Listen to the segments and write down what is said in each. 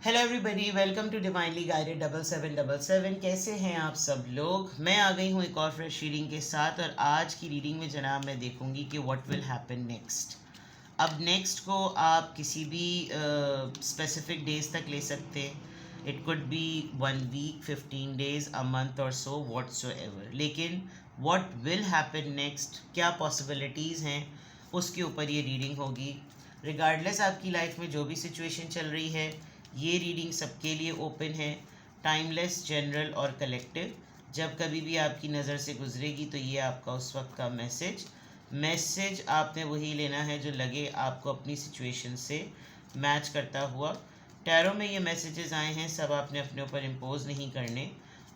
Hello everybody, welcome to divinely guided 7777। कैसे हैं आप सब लोग। मैं आ गई हूँ एक और फ्रेश रीडिंग के साथ, और आज की रीडिंग में जनाब मैं देखूंगी कि व्हाट विल हैपन नेक्स्ट। अब नेक्स्ट को आप किसी भी स्पेसिफिक डेज तक ले सकते हैं। It could be 1 week, 15 days, a month और सो व्हाट्सोएवर। लेकिन व्हाट विल हैपन नेक्स्ट, क्या पॉसिबिलिटीज़ हैं, उसके ऊपर ये रीडिंग होगी। रिगार्डलेस आपकी लाइफ में जो भी सिचुएशन चल रही है, ये रीडिंग सबके लिए ओपन है। टाइमलेस, जनरल और कलेक्टिव। जब कभी भी आपकी नज़र से गुजरेगी तो ये आपका उस वक्त का मैसेज आपने वही लेना है जो लगे आपको अपनी सिचुएशन से मैच करता हुआ। टैरो में ये मैसेजेस आए हैं, सब आपने अपने ऊपर इम्पोज नहीं करने,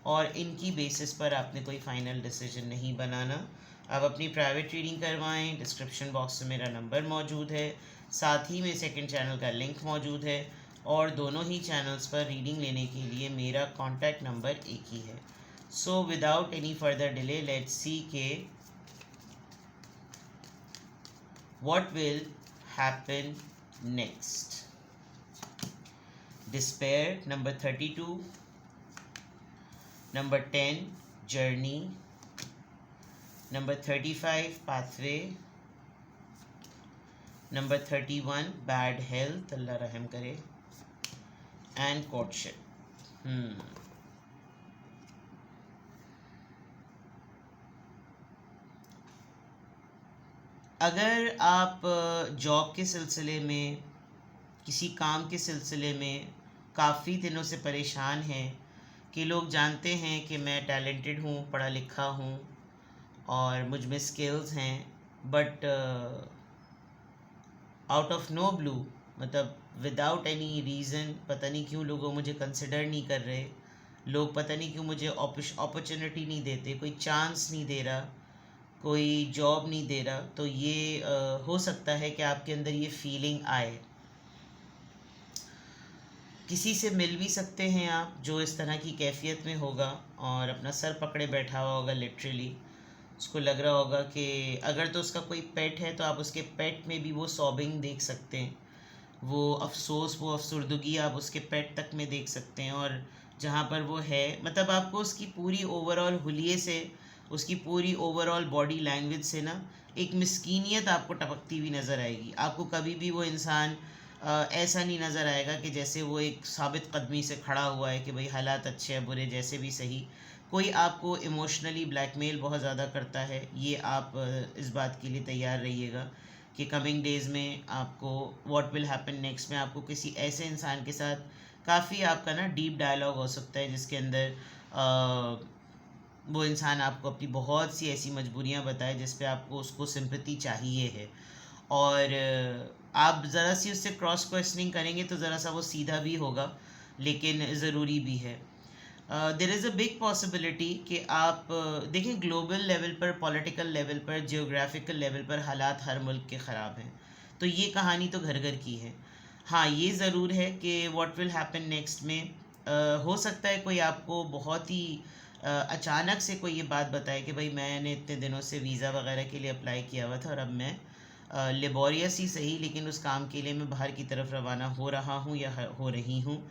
और इनकी बेसिस पर आपने कोई फ़ाइनल डिसीजन नहीं बनाना। आप अपनी प्राइवेट रीडिंग करवाएं। डिस्क्रिप्शन बॉक्स में मेरा नंबर मौजूद है, साथ ही में सेकंड चैनल का लिंक मौजूद है, और दोनों ही चैनल्स पर रीडिंग लेने के लिए मेरा कॉन्टैक्ट नंबर एक ही है। So without any further delay, let's see के what will happen next. Despair number 32, number 10 journey, number 35 pathway, number 31 bad health, Allah रहम करे, एंड कोर्टशिप। अगर आप जॉब के सिलसिले में, किसी काम के सिलसिले में काफ़ी दिनों से परेशान हैं कि लोग जानते हैं कि मैं टैलेंटेड हूँ, पढ़ा लिखा हूँ और मुझ में स्किल्स हैं, but out of no blue, मतलब विदाउट एनी रीज़न, पता नहीं क्यों लोगों मुझे कंसिडर नहीं कर रहे, लोग पता नहीं क्यों मुझे अपॉर्चुनिटी नहीं देते, कोई चांस नहीं दे रहा, कोई जॉब नहीं दे रहा। तो ये हो सकता है कि आपके अंदर ये फीलिंग आए। किसी से मिल भी सकते हैं आप जो इस तरह की कैफियत में होगा और अपना सर पकड़े बैठा हुआ होगा, लिटरली उसको लग रहा होगा कि अगर तो उसका कोई पेट है तो आप उसके पेट में भी वो सॉबिंग देख सकते हैं, वो अफसोस, वो अफसुर्दगी आप उसके पेट तक में देख सकते हैं। और जहाँ पर वो है, मतलब आपको उसकी पूरी ओवरऑल हुलिये से, उसकी पूरी ओवरऑल बॉडी लैंग्वेज से ना एक मिस्कीनियत आपको टपकती हुई नज़र आएगी। आपको कभी भी वो इंसान ऐसा नहीं नज़र आएगा कि जैसे वो एक साबित कदमी से खड़ा हुआ है कि भाई हालात अच्छे हैं बुरे जैसे भी सही। कोई आपको इमोशनली ब्लैकमेल बहुत ज़्यादा करता है, ये आप इस बात के लिए तैयार रहिएगा कि कमिंग डेज़ में आपको व्हाट विल हैपन नेक्स्ट में आपको किसी ऐसे इंसान के साथ काफ़ी आपका ना डीप डायलॉग हो सकता है, जिसके अंदर वो इंसान आपको अपनी बहुत सी ऐसी मजबूरियां बताए जिस पे आपको उसको सिंपैथी चाहिए है। और आप ज़रा सी उससे क्रॉस क्वेश्चनिंग करेंगे तो ज़रा सा वो सीधा भी होगा, लेकिन ज़रूरी भी है। There is a big possibility कि आप देखें, ग्लोबल लेवल पर, पॉलिटिकल लेवल पर, जियोग्राफिकल लेवल पर हालात हर मुल्क के ख़राब हैं, तो ये कहानी तो घर घर की है। हाँ, ये ज़रूर है कि व्हाट विल हैपन नेक्स्ट में हो सकता है कोई आपको बहुत ही अचानक से कोई ये बात बताए कि भाई मैंने इतने दिनों से वीज़ा वगैरह के लिए अप्लाई किया हुआ था और अब मैं लेबोरियस ही सही लेकिन उस काम के लिए मैं बाहर की तरफ रवाना हो रहा हूँ या हो रही हूँ।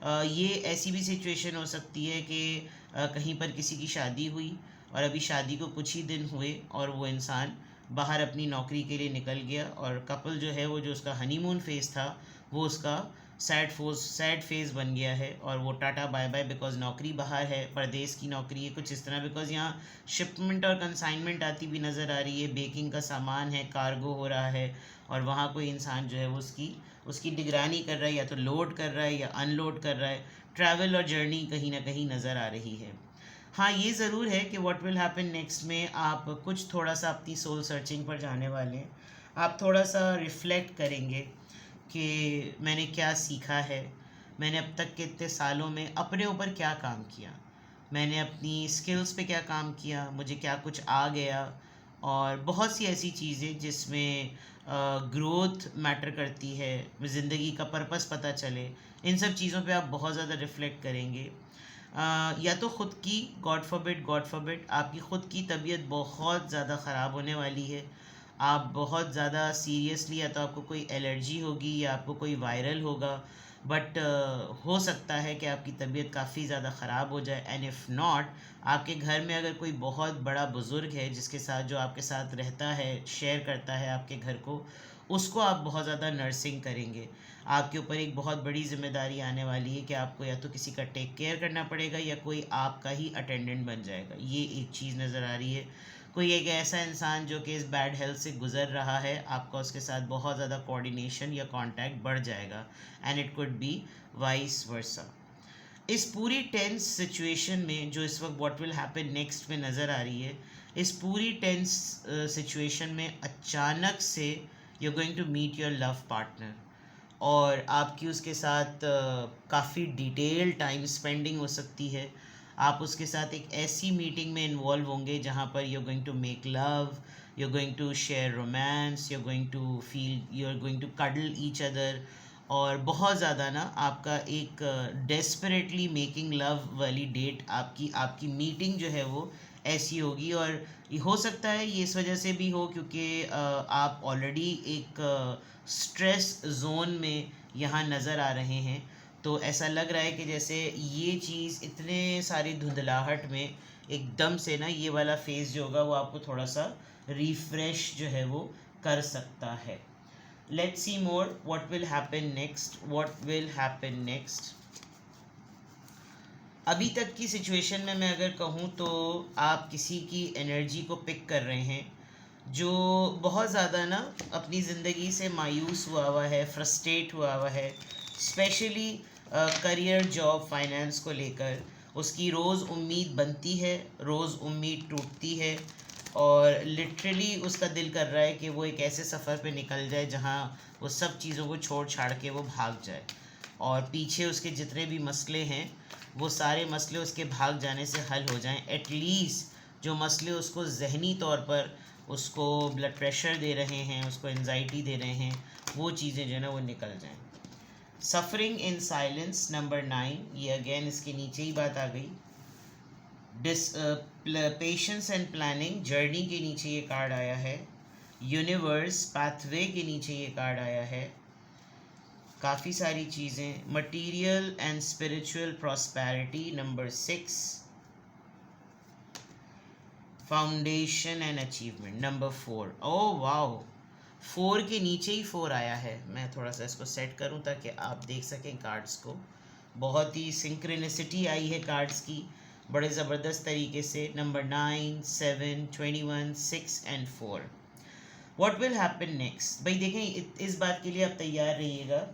ये ऐसी भी सिचुएशन हो सकती है कि कहीं पर किसी की शादी हुई और अभी शादी को कुछ ही दिन हुए और वो इंसान बाहर अपनी नौकरी के लिए निकल गया, और कपल जो है वो जो उसका हनीमून फेज़ था वो उसका सैड फेज़ बन गया है, और वो टाटा बाय बाय, बिकॉज नौकरी बाहर है, परदेश की नौकरी है कुछ इस तरह, बिकॉज यहाँ शिपमेंट और कंसाइनमेंट आती भी नज़र आ रही है, बेकिंग का सामान है, कार्गो हो रहा है, और वहाँ कोई इंसान जो है वो उसकी निगरानी कर रहा है, या तो लोड कर रहा है या अनलोड कर रहा है। ट्रैवल और जर्नी कहीं ना कहीं नज़र आ रही है। हाँ, ये ज़रूर है कि व्हाट विल हैपन नेक्स्ट में आप कुछ थोड़ा सा अपनी सोल सर्चिंग पर जाने वाले हैं। आप थोड़ा सा रिफ़्लेक्ट करेंगे कि मैंने क्या सीखा है, मैंने अब तक के इतने सालों में अपने ऊपर क्या काम किया, मैंने अपनी स्किल्स पे क्या काम किया, मुझे क्या कुछ आ गया, और बहुत सी ऐसी चीज़ें जिसमें ग्रोथ मैटर करती है, ज़िंदगी का पर्पस पता चले। इन सब चीज़ों पे आप बहुत ज़्यादा रिफ़्लेक्ट करेंगे। या तो ख़ुद की, गॉड फॉरबिड आपकी ख़ुद की तबीयत बहुत ज़्यादा ख़राब होने वाली है, आप बहुत ज़्यादा सीरियसली, या तो आपको कोई एलर्जी होगी या आपको कोई वायरल होगा, बट हो सकता है कि आपकी तबीयत काफ़ी ज़्यादा ख़राब हो जाए। एंड इफ़ नॉट, आपके घर में अगर कोई बहुत बड़ा बुज़ुर्ग है जिसके साथ, जो आपके साथ रहता है, शेयर करता है आपके घर को, उसको आप बहुत ज़्यादा नर्सिंग करेंगे। आपके ऊपर एक बहुत बड़ी ज़िम्मेदारी आने वाली है कि आपको या तो किसी का टेक केयर करना पड़ेगा या कोई आपका ही अटेंडेंट बन जाएगा। ये एक चीज़ नज़र आ रही है। कोई एक ऐसा इंसान जो कि इस बैड हेल्थ से गुज़र रहा है, आपका उसके साथ बहुत ज़्यादा कोऑर्डिनेशन या कांटेक्ट बढ़ जाएगा। And it could B vice versa. इस पूरी टेंस सिचुएशन में जो इस वक्त व्हाट विल हैपन नेक्स्ट में नज़र आ रही है, इस पूरी टेंस सिचुएशन में अचानक से you going to meet your love partner, और आपकी उसके साथ काफ़ी डिटेल टाइम स्पेंडिंग हो सकती है। आप उसके साथ एक ऐसी मीटिंग में इन्वॉल्व होंगे जहाँ पर you are going to make love, you are going to share romance, you are going to feel, you are going to cuddle each other, और बहुत ज़्यादा ना आपका एक डेस्परेटली मेकिंग लव वाली डेट, आपकी आपकी मीटिंग जो है वो ऐसी होगी। और ये हो सकता है ये इस वजह से भी हो क्योंकि आप ऑलरेडी एक स्ट्रेस जोन में यहाँ नज़र आ रहे हैं। तो ऐसा लग रहा है कि जैसे ये चीज़ इतने सारी धुंधलाहट में एकदम से ना ये वाला फेज़ जो होगा वो आपको थोड़ा सा रिफ़्रेश जो है वो कर सकता है। Let's see more what will happen next, what will happen next। अभी तक की सिचुएशन में मैं अगर कहूँ तो आप किसी की एनर्जी को पिक कर रहे हैं जो बहुत ज़्यादा ना अपनी ज़िंदगी से मायूस हुआ है, फ्रस्ट्रेट हुआ है, स्पेशली करियर, जॉब, फाइनेंस को लेकर। उसकी रोज़ उम्मीद बनती है, रोज़ उम्मीद टूटती है, और लिटरली उसका दिल कर रहा है कि वो एक ऐसे सफ़र पे निकल जाए जहाँ वो सब चीज़ों को छोड़ छाड़ के वो भाग जाए, और पीछे उसके जितने भी मसले हैं वो सारे मसले उसके भाग जाने से हल हो जाएं। एटलीस्ट जो मसले उसको ज़हनी तौर पर उसको ब्लड प्रेशर दे रहे हैं, उसको एंजाइटी दे रहे हैं, वो चीज़ें जो है ना वो निकल जाएं। सफरिंग इन साइलेंस नंबर 9, ये अगेन इसके नीचे ही बात आ गई। पेशेंस एंड प्लानिंग, जर्नी के नीचे ये कार्ड आया है। यूनिवर्स, पाथवे के नीचे ये कार्ड आया है। काफ़ी सारी चीज़ें। Material and spiritual prosperity number 6। Foundation and achievement number 4। Oh wow, 4 के नीचे ही 4 आया है। मैं थोड़ा सा इसको सेट करूं ताकि आप देख सकें कार्ड्स को। बहुत ही सिंक्रोनिसिटी आई है कार्ड्स की, बड़े ज़बरदस्त तरीके से। Number 9, 7, 21, 6 and 4। What will happen next? भाई देखें, इस बात के लिए आप तैयार रहिएगा।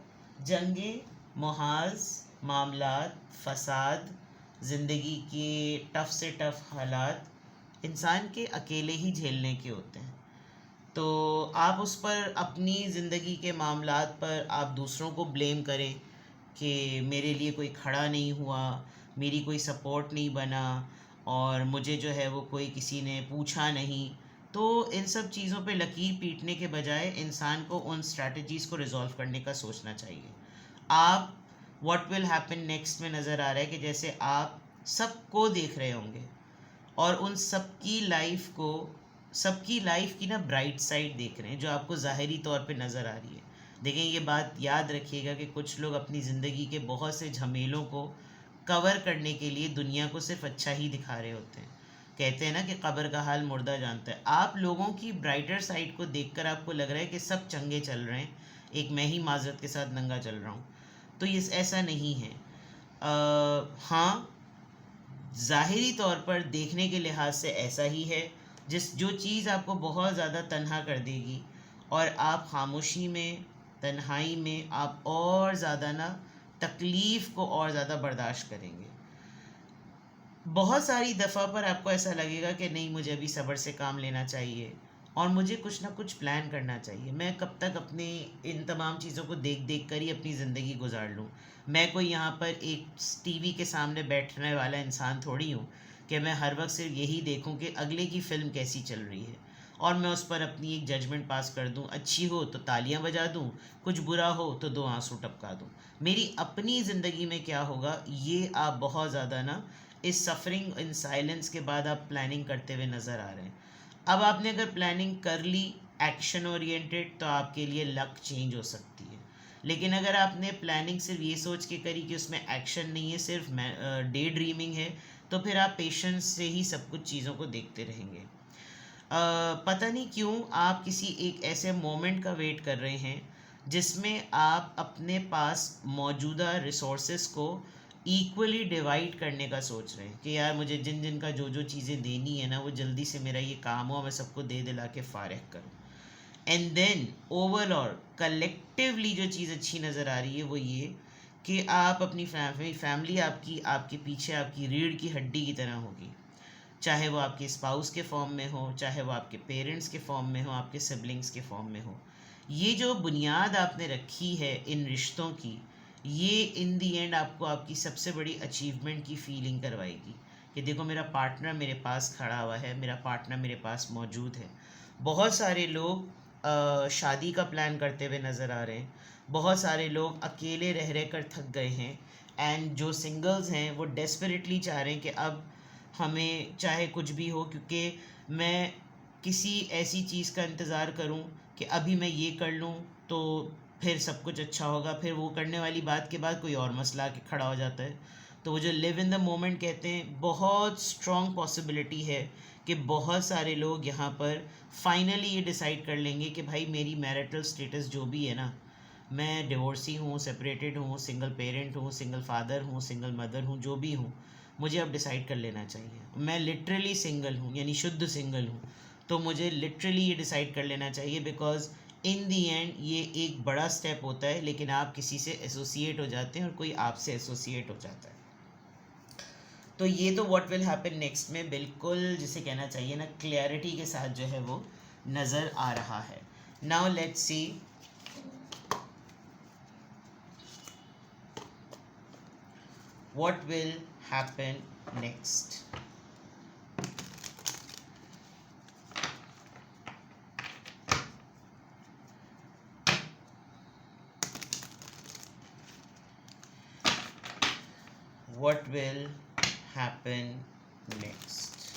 जंगे, मुहाज, मामलात, फसाद, ज़िंदगी के टफ़ से टफ़ हालात इंसान के अकेले ही झेलने के होते हैं। तो आप उस पर, अपनी ज़िंदगी के मामलात पर आप दूसरों को ब्लेम करें कि मेरे लिए कोई खड़ा नहीं हुआ, मेरी कोई सपोर्ट नहीं बना, और मुझे जो है वो कोई किसी ने पूछा नहीं। तो इन सब चीज़ों पे लकीर पीटने के बजाय इंसान को उन स्ट्रैटेजीज़ को रिजॉल्व करने का सोचना चाहिए। आप व्हाट विल हैपन नेक्स्ट में नज़र आ रहा है कि जैसे आप सबको देख रहे होंगे और उन सबकी लाइफ की ना ब्राइट साइड देख रहे हैं जो आपको ज़ाहिरी तौर पे नज़र आ रही है। देखें, ये बात याद रखिएगा कि कुछ लोग अपनी ज़िंदगी के बहुत से झमेलों को कवर करने के लिए दुनिया को सिर्फ अच्छा ही दिखा रहे होते हैं। कहते हैं ना कि कब्र का हाल मुर्दा जानता है। आप लोगों की ब्राइटर साइड को देखकर आपको लग रहा है कि सब चंगे चल रहे हैं, एक मैं ही माजरत के साथ नंगा चल रहा हूँ। तो ये ऐसा नहीं है। हाँ, ज़ाहिरी तौर पर देखने के लिहाज से ऐसा ही है। जो चीज़ आपको बहुत ज़्यादा तन्हा कर देगी और आप खामोशी में, तन्हाई में आप और ज़्यादा ना तकलीफ़ को और ज़्यादा बर्दाश्त करेंगे। बहुत सारी दफ़ा पर आपको ऐसा लगेगा कि नहीं, मुझे अभी सब्र से काम लेना चाहिए और मुझे कुछ ना कुछ प्लान करना चाहिए। मैं कब तक अपने इन तमाम चीज़ों को देख देख कर ही अपनी ज़िंदगी गुजार लूँ? मैं कोई यहाँ पर एक टीवी के सामने बैठने वाला इंसान थोड़ी हूँ कि मैं हर वक्त सिर्फ यही देखूँ कि अगले की फ़िल्म कैसी चल रही है और मैं उस पर अपनी एक जजमेंट पास कर दूँ। अच्छी हो तो तालियां बजा दूँ, कुछ बुरा हो तो 2 आंसू टपका दूँ। मेरी अपनी ज़िंदगी में क्या होगा, ये आप बहुत ज़्यादा ना इस सफरिंग इन साइलेंस के बाद आप प्लानिंग करते हुए नज़र आ रहे हैं। अब आपने अगर प्लानिंग कर ली एक्शन ओरिएंटेड, तो आपके लिए लक चेंज हो सकती है। लेकिन अगर आपने प्लानिंग सिर्फ ये सोच के करी कि उसमें एक्शन नहीं है, सिर्फ डे ड्रीमिंग है, तो फिर आप पेशेंस से ही सब कुछ चीज़ों को देखते रहेंगे। पता नहीं क्यों आप किसी एक ऐसे मोमेंट का वेट कर रहे हैं जिसमें आप अपने पास मौजूदा रिसोर्सेस को इक्वली डिवाइड करने का सोच रहे हैं कि यार मुझे जिन जिन का जो जो चीज़ें देनी है ना, वो जल्दी से मेरा ये काम हो, मैं सबको दे दिला के फारिग करूँ। एंड देन ओवरऑल कलेक्टिवली जो चीज़ अच्छी नज़र आ रही है वो ये कि आप अपनी फैमिली आपकी आपके पीछे आपकी रीढ़ की हड्डी की तरह होगी, चाहे वो आपके स्पाउस के फॉर्म में हो, चाहे वो आपके पेरेंट्स के फॉर्म में हो, आपके सिबलिंग्स के फॉर्म में हो। ये जो बुनियाद आपने रखी है इन रिश्तों की, ये इन दी एंड आपको आपकी सबसे बड़ी अचीवमेंट की फीलिंग करवाएगी कि देखो मेरा पार्टनर मेरे पास खड़ा हुआ है, मेरा पार्टनर मेरे पास मौजूद है। बहुत सारे लोग शादी का प्लान करते हुए नज़र आ रहे हैं, बहुत सारे लोग अकेले रह रह कर थक गए हैं, एंड जो सिंगल्स हैं वो डेस्परेटली चाह रहे हैं कि अब हमें चाहे कुछ भी हो, क्योंकि मैं किसी ऐसी चीज़ का इंतज़ार करूं कि अभी मैं ये कर लूं तो फिर सब कुछ अच्छा होगा, फिर वो करने वाली बात के बाद कोई और मसला आके खड़ा हो जाता है। तो वो जो लिव इन द मोमेंट कहते हैं, बहुत स्ट्रॉन्ग पॉसिबिलिटी है कि बहुत सारे लोग यहाँ पर फाइनली ये डिसाइड कर लेंगे कि भाई मेरी मैरिटल स्टेटस जो भी है ना, मैं डिवोर्सी हूँ, सेपरेटेड हूँ, सिंगल पेरेंट हूँ, सिंगल फादर हूँ, सिंगल मदर हूँ, जो भी हूँ, मुझे अब डिसाइड कर लेना चाहिए। मैं लिटरली सिंगल हूँ, यानी शुद्ध सिंगल हूँ, तो मुझे लिटरली ये डिसाइड कर लेना चाहिए, बिकॉज इन दी एंड ये एक बड़ा स्टेप होता है, लेकिन आप किसी से एसोसिएट हो जाते हैं और कोई आपसे एसोसिएट हो जाता है। तो ये तो व्हाट विल हैपन नेक्स्ट में बिल्कुल जिसे कहना चाहिए ना क्लियरिटी के साथ जो है वो नज़र आ रहा है। Now let's see what will happen next. What will happen next?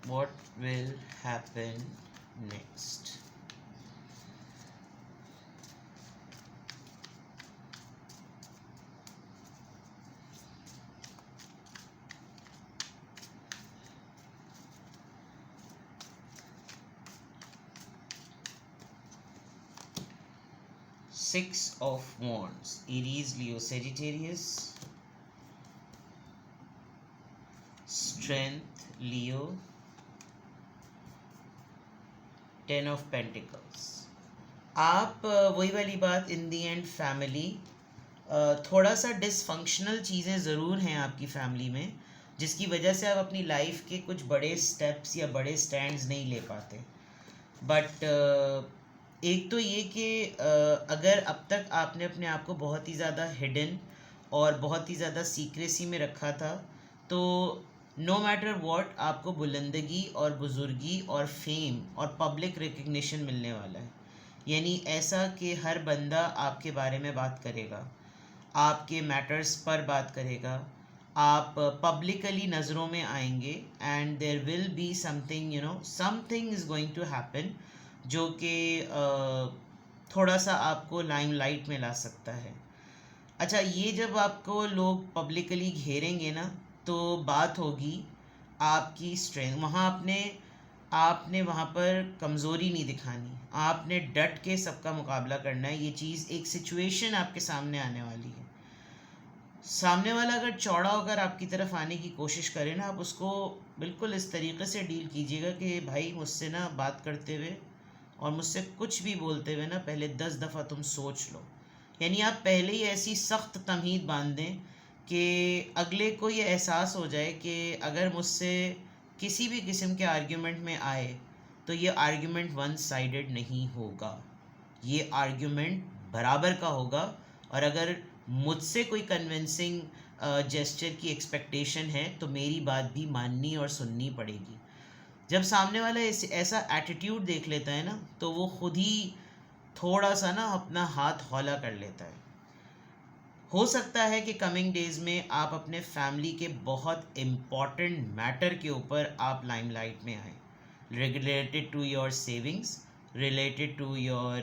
What will happen next? Six of Wands, Aries, Leo, Sagittarius. Strength, Leo. Ten of Pentacles. आप वही वाली बात, इन दी एंड फैमिली, थोड़ा सा डिसफंक्शनल चीज़ें ज़रूर हैं आपकी फैमिली में, जिसकी वजह से आप अपनी लाइफ के कुछ बड़े स्टेप्स या बड़े स्टैंड्स नहीं ले पाते। बट एक तो ये कि अगर अब तक आपने अपने आप को बहुत ही ज़्यादा हिडन और बहुत ही ज़्यादा सीक्रेसी में रखा था, तो नो मैटर व्हाट आपको बुलंदगी और बुज़ुर्गी और फेम और पब्लिक रिकग्निशन मिलने वाला है। यानी ऐसा कि हर बंदा आपके बारे में बात करेगा, आपके मैटर्स पर बात करेगा, आप पब्लिकली नज़रों में आएंगे, and there will be something something is going to happen जो कि थोड़ा सा आपको लाइमलाइट में ला सकता है। अच्छा, ये जब आपको लोग पब्लिकली घेरेंगे ना, तो बात होगी आपकी स्ट्रेंथ। वहाँ आपने वहाँ पर कमज़ोरी नहीं दिखानी, आपने डट के सबका मुकाबला करना है। ये चीज़, एक सिचुएशन आपके सामने आने वाली है, सामने वाला अगर चौड़ा होकर आपकी तरफ आने की कोशिश करे ना, आप उसको बिल्कुल इस तरीके से डील कीजिएगा कि भाई मुझसे ना बात करते हुए और मुझसे कुछ भी बोलते हुए ना पहले 10 दफ़ा तुम सोच लो। यानी आप पहले ही ऐसी सख्त तमहीद बांध दें कि अगले को ये एहसास हो जाए कि अगर मुझसे किसी भी किस्म के आर्ग्यूमेंट में आए तो ये आर्ग्यूमेंट वन साइडेड नहीं होगा, ये आर्ग्यूमेंट बराबर का होगा, और अगर मुझसे कोई कन्विंसिंग जेस्चर की एक्सपेक्टेशन है तो मेरी बात भी माननी और सुननी पड़ेगी। जब सामने वाला ऐसा एटीट्यूड देख लेता है ना, तो वो खुद ही थोड़ा सा ना अपना हाथ हौला कर लेता है। हो सकता है कि कमिंग डेज में आप अपने फैमिली के बहुत इम्पॉर्टेंट मैटर के ऊपर आप लाइमलाइट में आए, related to your savings, related to your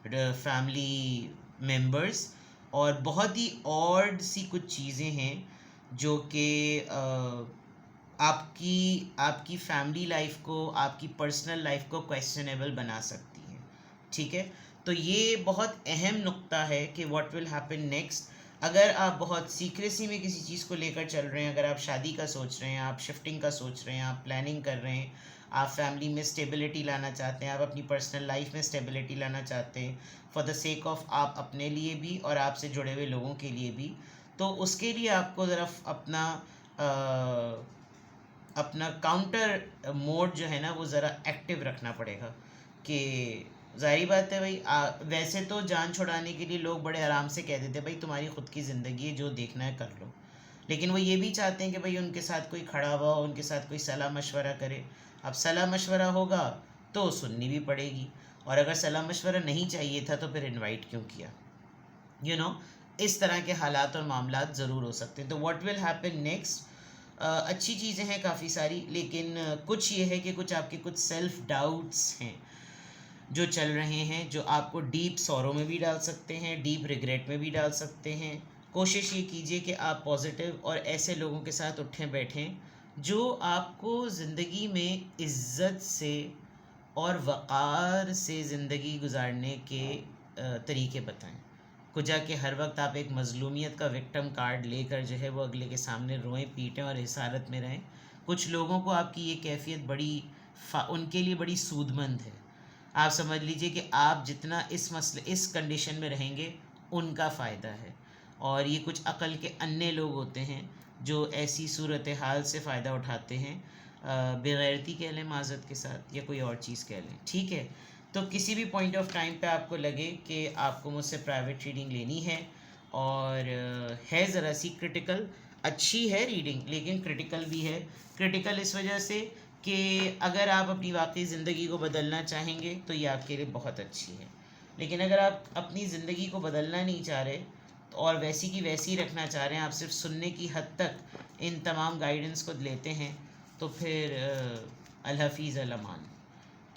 family members, और बहुत ही ऑड सी कुछ चीज़ें हैं जो कि आपकी आपकी फैमिली लाइफ को, आपकी पर्सनल लाइफ को क्वेश्चनेबल बना सकती हैं। ठीक है, तो ये बहुत अहम नुक्ता है कि व्हाट विल हैपन नेक्स्ट। अगर आप बहुत सीक्रेसी में किसी चीज़ को लेकर चल रहे हैं, अगर आप शादी का सोच रहे हैं, आप शिफ्टिंग का सोच रहे हैं, आप प्लानिंग कर रहे हैं, आप फैमिली में स्टेबिलिटी लाना चाहते हैं, आप अपनी पर्सनल लाइफ में स्टेबिलिटी लाना चाहते हैं फॉर द सेक ऑफ आप अपने लिए भी और आपसे जुड़े हुए लोगों के लिए भी, तो उसके लिए आपको ज़रा अपना काउंटर मोड जो है ना वो ज़रा एक्टिव रखना पड़ेगा। कि ज़ाहिर बात है भाई, वैसे तो जान छुड़ाने के लिए लोग बड़े आराम से कह देते हैं भाई तुम्हारी ख़ुद की ज़िंदगी है, जो देखना है कर लो, लेकिन वो ये भी चाहते हैं कि भाई उनके साथ कोई खड़ा हुआ हो, उनके साथ कोई सलाह मशवरा करे। अब सलाह मशवरा होगा तो सुननी भी पड़ेगी, और अगर सलाह मशवरा नहीं चाहिए था तो फिर इनवाइट क्यों किया, यू नो। इस तरह के हालात और मामलात ज़रूर हो सकते हैं। तो व्हाट विल हैपन नेक्स्ट, अच्छी चीज़ें हैं काफ़ी सारी, लेकिन कुछ ये है कि कुछ आपके कुछ सेल्फ डाउट्स हैं जो चल रहे हैं, जो आपको डीप सॉरो में भी डाल सकते हैं, डीप रिग्रेट में भी डाल सकते हैं। कोशिश ये कीजिए कि आप पॉजिटिव और ऐसे लोगों के साथ उठें बैठें जो आपको ज़िंदगी में इज़्ज़त से और वक़ार से ज़िंदगी गुजारने के तरीके बताएं। कुजा कि हर वक्त आप एक मज़लूमियत का विक्टिम कार्ड लेकर जो है वो अगले के सामने रोएं पीटें और हिसारत में रहें। कुछ लोगों को आपकी ये कैफियत उनके लिए बड़ी सूदमंद है। आप समझ लीजिए कि आप जितना इस कंडीशन में रहेंगे उनका फ़ायदा है, और ये कुछ अक़ल के अन्ने लोग होते हैं जो ऐसी सूरत हाल से फ़ायदा उठाते हैं, बेगैरती कह लें माज़रत के साथ, या कोई और चीज़ कह लें। ठीक है, तो किसी भी पॉइंट ऑफ टाइम पे आपको लगे कि आपको मुझसे प्राइवेट रीडिंग लेनी है, और है ज़रा सी क्रिटिकल, अच्छी है रीडिंग लेकिन क्रिटिकल भी है। क्रिटिकल इस वजह से कि अगर आप अपनी वाकई ज़िंदगी को बदलना चाहेंगे तो ये आपके लिए बहुत अच्छी है, लेकिन अगर आप अपनी ज़िंदगी को बदलना नहीं चाह रहे और वैसी की वैसी ही रखना चाह रहे हैं, आप सिर्फ सुनने की हद तक इन तमाम गाइडेंस को लेते हैं, तो फिर अल हफ़ीज़ अल अमान।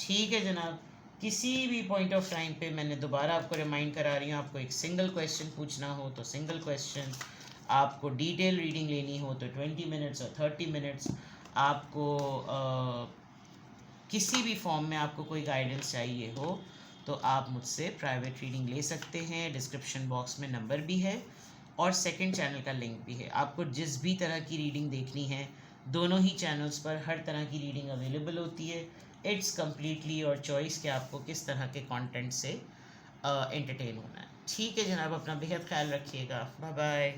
ठीक है जनाब, किसी भी पॉइंट ऑफ टाइम पे मैंने दोबारा आपको रिमाइंड करा रही हूँ, आपको एक सिंगल क्वेश्चन पूछना हो तो सिंगल क्वेश्चन, आपको डिटेल रीडिंग लेनी हो तो 20 मिनट्स और 30 मिनट्स, आपको किसी भी फॉर्म में आपको कोई गाइडेंस चाहिए हो तो आप मुझसे प्राइवेट रीडिंग ले सकते हैं। डिस्क्रिप्शन बॉक्स में नंबर भी है और सेकंड चैनल का लिंक भी है। आपको जिस भी तरह की रीडिंग देखनी है दोनों ही चैनल्स पर हर तरह की रीडिंग अवेलेबल होती है। इट्स कम्प्लीटली योर चॉइस कि आपको किस तरह के कंटेंट से एंटरटेन होना है। ठीक है जनाब, अपना बेहद ख्याल रखिएगा। Bye bye.